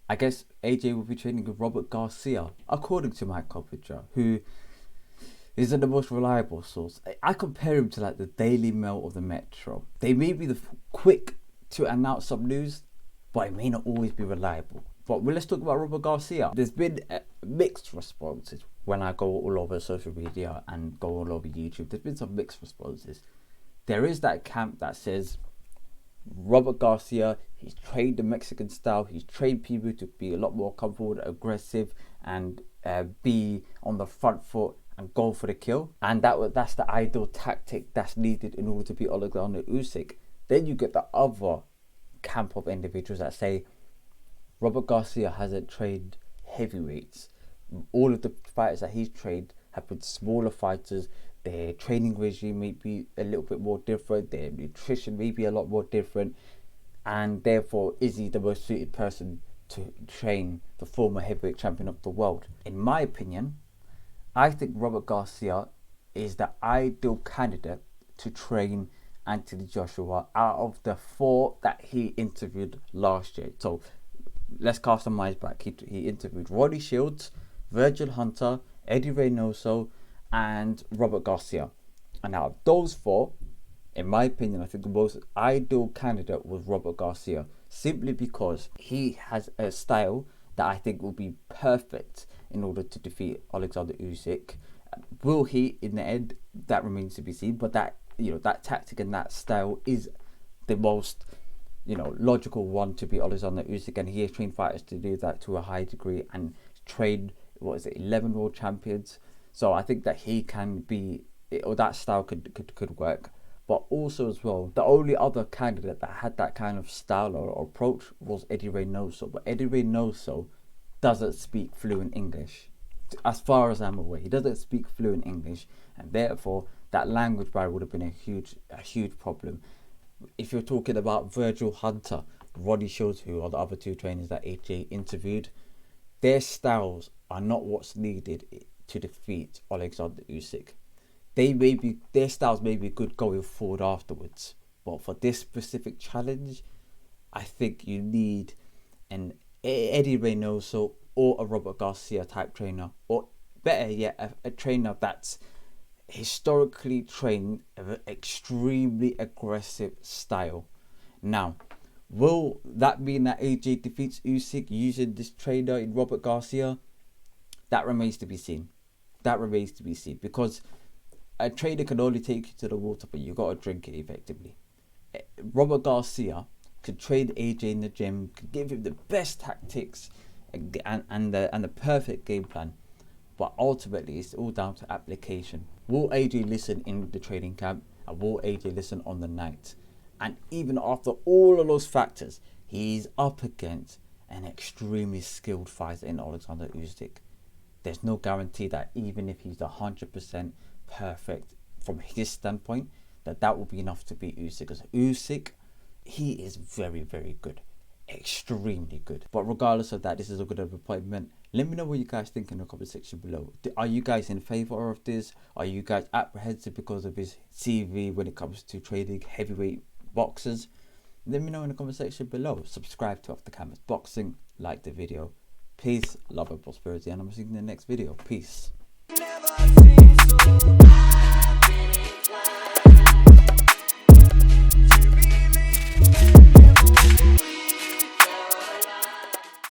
I guess AJ will be training with Robert Garcia, according to my coverage, who isn't the most reliable source. I compare him to like the Daily Mail or the Metro. They may be the quick to announce some news, but it may not always be reliable. But let's talk about Robert Garcia. There's been mixed responses when I go all over social media and go all over YouTube. There's been some mixed responses. There is that camp that says Robert Garcia, he's trained the Mexican style. He's trained people to be a lot more comfortable, aggressive, and be on the front foot and go for the kill. And that's the ideal tactic that's needed in order to beat Alexander Usyk. Then you get the other camp of individuals that say Robert Garcia hasn't trained heavyweights. All of the fighters that he's trained have been smaller fighters. Their training regime may be a little bit more different. Their nutrition may be a lot more different. And therefore, is he the most suited person to train the former heavyweight champion of the world? In my opinion, I think Robert Garcia is the ideal candidate to train Anthony Joshua out of the 4 that he interviewed last year. So let's cast some minds back. He interviewed Roddy Shields, Virgil Hunter, Eddie Reynoso, and Robert Garcia. And out of those 4, in my opinion, I think the most ideal candidate was Robert Garcia, simply because he has a style that I think will be perfect in order to defeat Alexander Usyk. Will he in the end? That remains to be seen. But that tactic and that style is the most logical one to beat Alexander Usyk, and he has trained fighters to do that to a high degree and trained 11 world champions. So I think that he can be, or that style could work. But also as well, the only other candidate that had that kind of style or approach was Eddie Reynoso. But Eddie Reynoso doesn't speak fluent English. As far as I'm aware, he doesn't speak fluent English, and therefore that language barrier would have been a huge problem. If you're talking about Virgil Hunter, Roddy Shields, who are the other 2 trainers that AJ interviewed, their styles are not what's needed to defeat Alexander Usyk. Their styles may be good going forward afterwards, but for this specific challenge, I think you need an Eddie Reynoso or a Robert Garcia type trainer, or better yet, a trainer that's historically trained an extremely aggressive style. Now, will that mean that AJ defeats Usyk using this trainer in Robert Garcia? That remains to be seen. Because a trainer can only take you to the water, but you got to drink it effectively. Robert Garcia could train AJ in the gym, could give him the best tactics and the perfect game plan. But ultimately, it's all down to application. Will AJ listen in the training camp, and will AJ listen on the night? And even after all of those factors, he's up against an extremely skilled fighter in Alexander Usyk. There's no guarantee that even if he's 100% perfect from his standpoint, that will be enough to beat Usyk. Because Usyk, he is very, very good. Extremely good. But regardless of that, this is a good appointment. Let me know what you guys think in the comment section below. Are you guys in favor of this? Are you guys apprehensive because of his CV when it comes to trading heavyweight boxers? Let me know in the comment section below. Subscribe to Off the Canvas Boxing. Like the video. Peace, love and prosperity, and I'm seeing you in the next video. Peace.